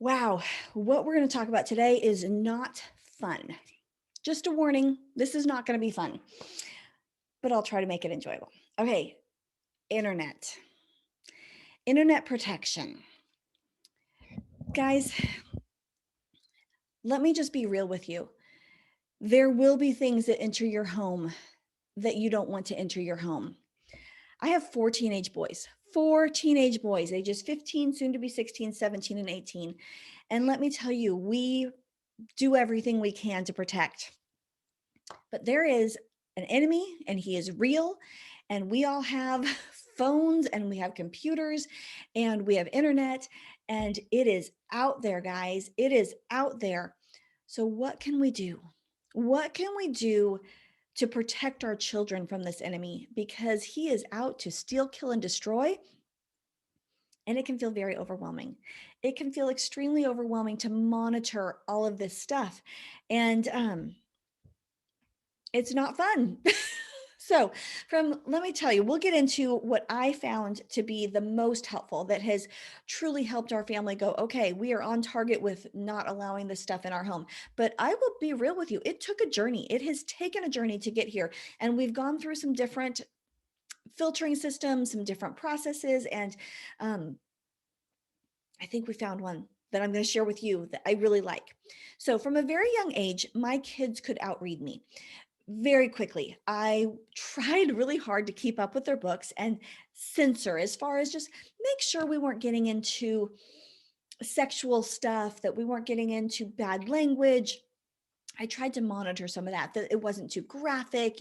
Wow, what we're going to talk about today is not fun. Just a warning, this is not going to be fun, but I'll try to make it enjoyable. Okay, internet. Internet protection. Guys, let me just be real with you. There will be things that enter your home that you don't want to enter your home. I have four teenage boys, ages 15, soon to be 16, 17, and 18. And let me tell you, we do everything we can to protect. But there is an enemy and he is real. And we all have phones and we have computers and we have internet and it is out there, guys. It is out there. So, what can we do? What can we do to protect our children from this enemy? Because he is out to steal, kill, and destroy. And it can feel very overwhelming. It can feel extremely overwhelming to monitor all of this stuff. And it's not fun. So, let me tell you, we'll get into what I found to be the most helpful that has truly helped our family go, okay, we are on target with not allowing this stuff in our home. But I will be real with you, it took a journey. It has taken a journey to get here. And we've gone through some different filtering systems, some different processes. And um, I think we found one that I'm going to share with you that I really like. So, from a very young age, my kids could outread me very quickly. I tried really hard to keep up with their books and censor as far as just make sure we weren't getting into sexual stuff, that we weren't getting into bad language. I tried to monitor some of that it wasn't too graphic.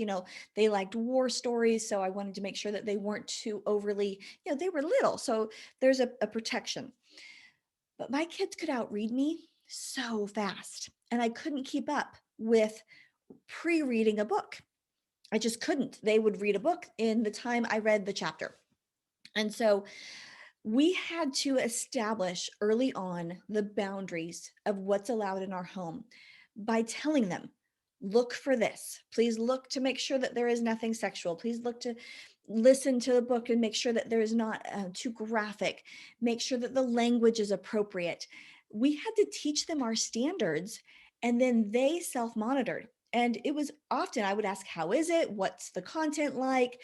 They liked war stories. So I wanted to make sure that they weren't too overly, they were little. So there's a protection. But my kids could outread me so fast, and I couldn't keep up with pre-reading a book. I just couldn't. They would read a book in the time I read the chapter. And so we had to establish early on the boundaries of what's allowed in our home by telling them, look for this. Please look to make sure that there is nothing sexual. Please look to listen to the book and make sure that there is not too graphic. Make sure that the language is appropriate. We had to teach them our standards, and then they self monitored. And it was often I would ask, how is it? What's the content like?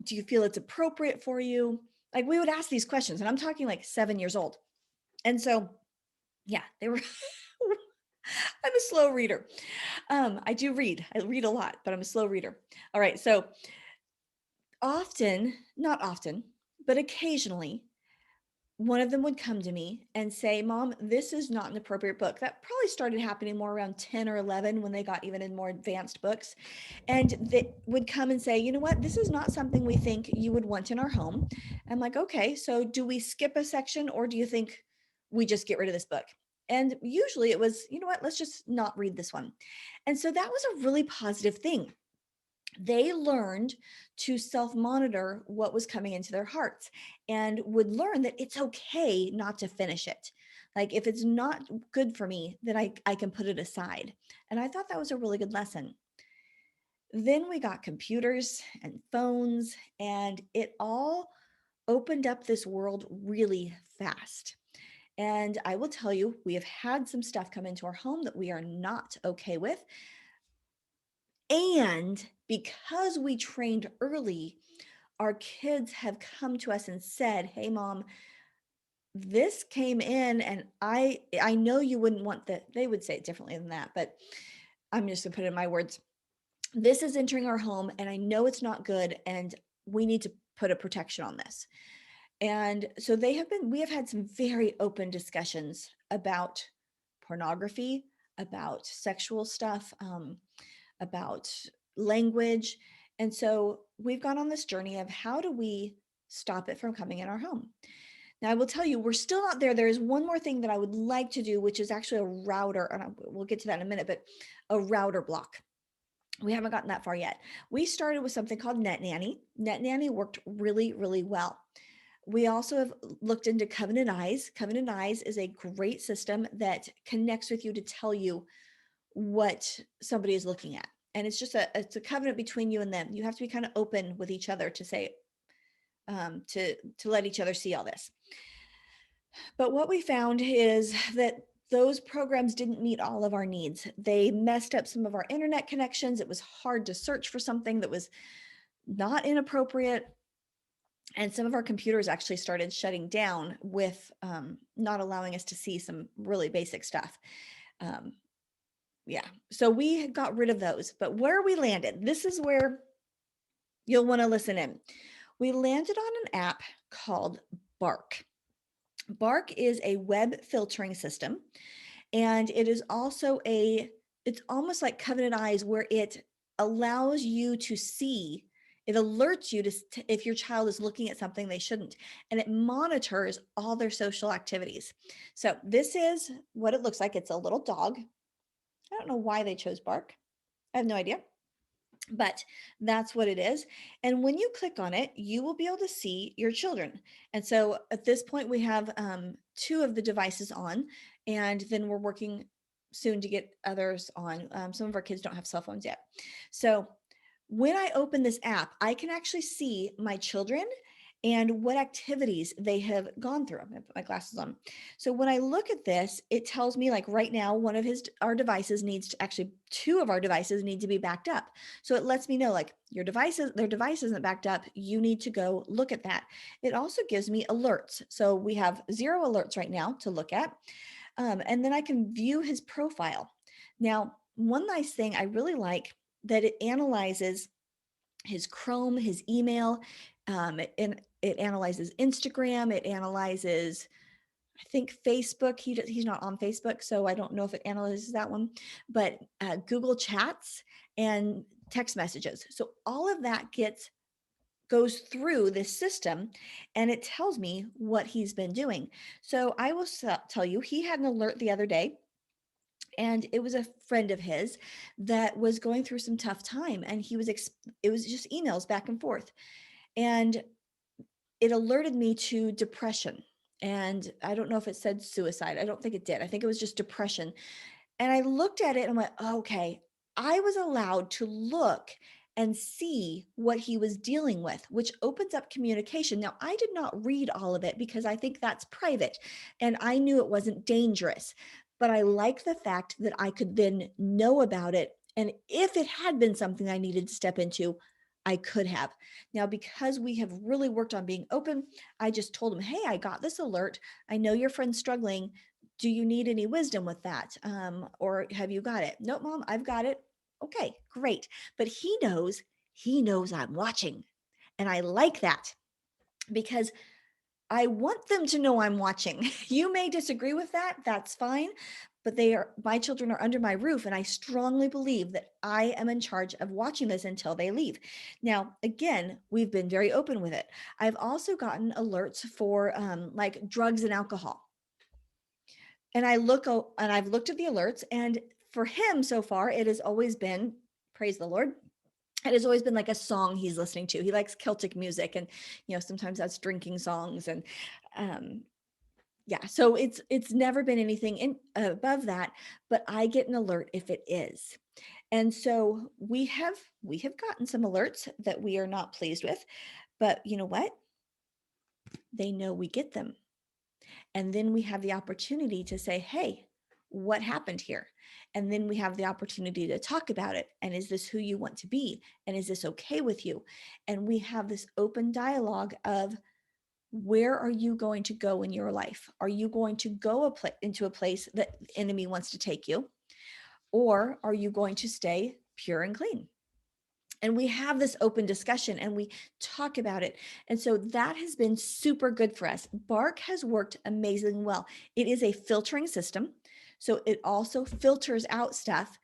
Do you feel it's appropriate for you? Like, we would ask these questions, and I'm talking like 7 years old. And so, yeah, they were. I'm a slow reader. I do read. I read a lot, but I'm a slow reader. All right. So often, not often, but occasionally, one of them would come to me and say, Mom, this is not an appropriate book. That probably started happening more around 10 or 11 when they got even in more advanced books. And they would come and say, you know what, this is not something we think you would want in our home. I'm like, okay, so do we skip a section, or do you think we just get rid of this book? And usually it was, you know what, let's just not read this one. And so that was a really positive thing. They learned to self monitor what was coming into their hearts and would learn that it's okay not to finish it. Like, if it's not good for me, then I can put it aside. And I thought that was a really good lesson. Then we got computers and phones, and it all opened up this world really fast. And I will tell you, we have had some stuff come into our home that we are not okay with. And because we trained early, our kids have come to us and said, "Hey, Mom, this came in, and I know you wouldn't want that." They would say it differently than that, but I'm just gonna put it in my words. This is entering our home, and I know it's not good, and we need to put a protection on this. And so we have had some very open discussions about pornography, about sexual stuff, about language. And so we've gone on this journey of how do we stop it from coming in our home. Now, I will tell you, we're still not there. There is one more thing that I would like to do, which is actually a router. And we'll get to that in a minute, but a router block. We haven't gotten that far yet. We started with something called Net Nanny. Net Nanny worked really, really well. We also have looked into Covenant Eyes. Covenant Eyes is a great system that connects with you to tell you what somebody is looking at. And it's just it's a covenant between you and them. You have to be kind of open with each other to say, to let each other see all this. But what we found is that those programs didn't meet all of our needs. They messed up some of our internet connections. It was hard to search for something that was not inappropriate. And some of our computers actually started shutting down with not allowing us to see some really basic stuff. Um, yeah, so we got rid of those. But where we landed, this is where you'll want to listen in. We landed on an app called Bark. Bark is a web filtering system, and it is also it's almost like Covenant Eyes, where it allows you to see, it alerts you to if your child is looking at something they shouldn't, and it monitors all their social activities. So this is what it looks like. It's a little dog. I don't know why they chose Bark. I have no idea, but that's what it is. And when you click on it, you will be able to see your children. And so at this point, we have two of the devices on, and then we're working soon to get others on. Some of our kids don't have cell phones yet. So when I open this app, I can actually see my children and what activities they have gone through. I'm gonna put my glasses on. So when I look at this, it tells me, like, right now, one of our devices needs to, actually two of our devices need to be backed up. So it lets me know, like, their device isn't backed up. You need to go look at that. It also gives me alerts. So we have 0 alerts right now to look at. And then I can view his profile. Now, one nice thing I really like, that it analyzes his Chrome, his email, it analyzes Instagram, it analyzes, I think, Facebook. He's not on Facebook, so I don't know if it analyzes that one, but Google Chats and text messages. So all of that goes through this system, and it tells me what he's been doing. So I will tell you, he had an alert the other day, and it was a friend of his that was going through some tough time, and it was just emails back and forth, and it alerted me to depression. And I don't know if it said suicide. I don't think it did. I think it was just depression. And I looked at it and went, oh, okay, I was allowed to look and see what he was dealing with, which opens up communication. Now, I did not read all of it because I think that's private, and I knew it wasn't dangerous. But I like the fact that I could then know about it. And if it had been something I needed to step into, I could have. Now, because we have really worked on being open, I just told him, hey, I got this alert. I know your friend's struggling. Do you need any wisdom with that? Or have you got it? Nope, mom, I've got it. Okay, great. But he knows I'm watching. And I like that, because I want them to know I'm watching. You may disagree with that. That's fine. But my children are under my roof, and I strongly believe that I am in charge of watching this until they leave. Now, again, we've been very open with it. I've also gotten alerts for like drugs and alcohol. And I've looked at the alerts, and for him so far, it has always been, praise the Lord, it has always been like a song he's listening to. He likes Celtic music, and sometimes that's drinking songs, and um, yeah. So it's never been anything above that, but I get an alert if it is. And so we have gotten some alerts that we are not pleased with, but you know what? They know we get them. And then we have the opportunity to say, hey, what happened here? And then we have the opportunity to talk about it. And is this who you want to be? And is this okay with you? And we have this open dialogue of, where are you going to go in your life? Are you going to go into a place that the enemy wants to take you? Or are you going to stay pure and clean? And we have this open discussion, and we talk about it. And so that has been super good for us. Bark has worked amazingly well. It is a filtering system, so it also filters out stuff.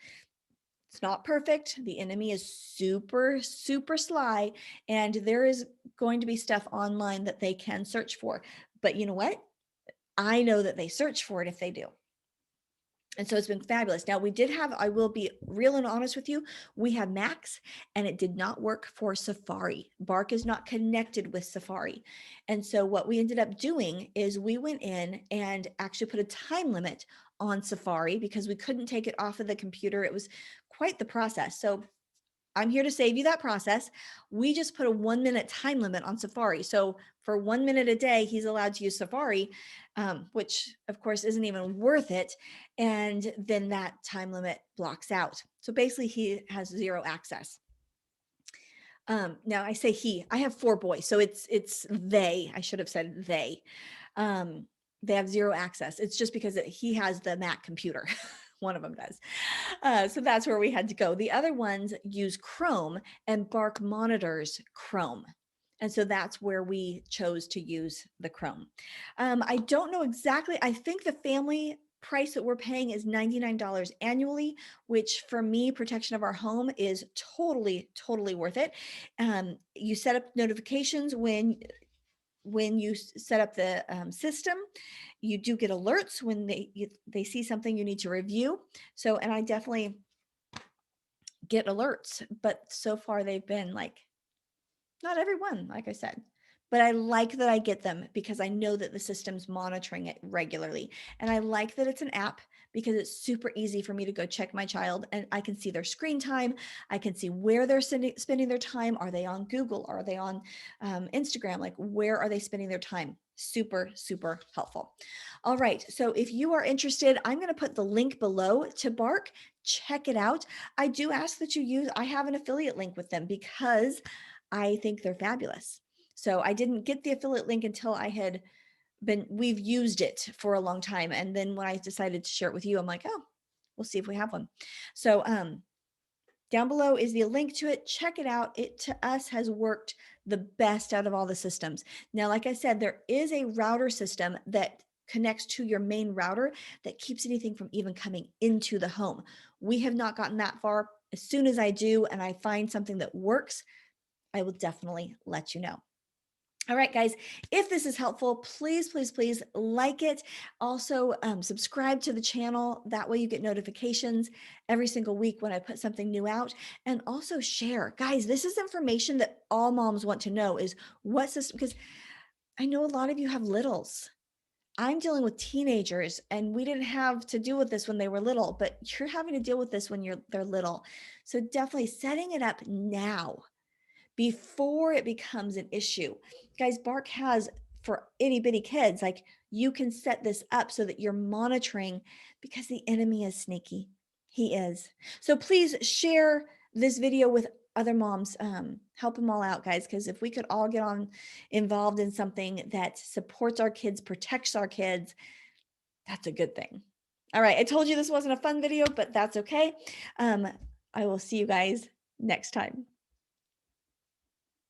It's not perfect. The enemy is super, super sly, and there is going to be stuff online that they can search for. But you know what? I know that they search for it if they do. And so it's been fabulous. Now, I will be real and honest with you, we have Max, and it did not work for Safari. Bark is not connected with Safari. And so what we ended up doing is we went in and actually put a time limit on Safari, because we couldn't take it off of the computer. It was quite the process. So I'm here to save you that process. We just put a 1 minute time limit on Safari. So for 1 minute a day, he's allowed to use Safari, which of course isn't even worth it. And then that time limit blocks out. So basically he has zero access. Now I say he, I have 4 boys, so it's they, I should have said they. Um, they have zero access. It's just because he has the Mac computer. One of them does. So that's where we had to go. The other ones use Chrome, and Bark monitors Chrome. And so that's where we chose to use the Chrome. I don't know exactly. I think the family price that we're paying is $99 annually, which for me, protection of our home is totally, totally worth it. You set up notifications when you set up the system. You do get alerts when they see something you need to review. So, and I definitely get alerts, but so far they've been like, not everyone, like I said, but I like that I get them because I know that the system's monitoring it regularly. And I like that it's an app because it's super easy for me to go check my child and I can see their screen time. I can see where they're spending their time. Are they on Google? Are they on Instagram? Like, where are they spending their time? Super, super helpful. All right. So if you are interested, I'm going to put the link below to Bark. Check it out. I do ask that you use, I have an affiliate link with them because I think they're fabulous. So I didn't get the affiliate link until we've used it for a long time. And then when I decided to share it with you, I'm like, oh, we'll see if we have one. So down below is the link to it. Check it out. It to us has worked the best out of all the systems. Now, like I said, there is a router system that connects to your main router that keeps anything from even coming into the home. We have not gotten that far. As soon as I do and I find something that works, I will definitely let you know. All right, guys, if this is helpful, please, please, please like it. Also, subscribe to the channel. That way you get notifications every single week when I put something new out. And also share. Guys, this is information that all moms want to know is what system, because I know a lot of you have littles. I'm dealing with teenagers and we didn't have to deal with this when they were little, but you're having to deal with this when they're little. So definitely setting it up now before it becomes an issue. Guys, Bark has for itty bitty kids, like you can set this up so that you're monitoring because the enemy is sneaky. He is. So please share this video with other moms. Help them all out, guys, because if we could all get on involved in something that supports our kids, protects our kids, that's a good thing. All right. I told you this wasn't a fun video, but that's okay. I will see you guys next time.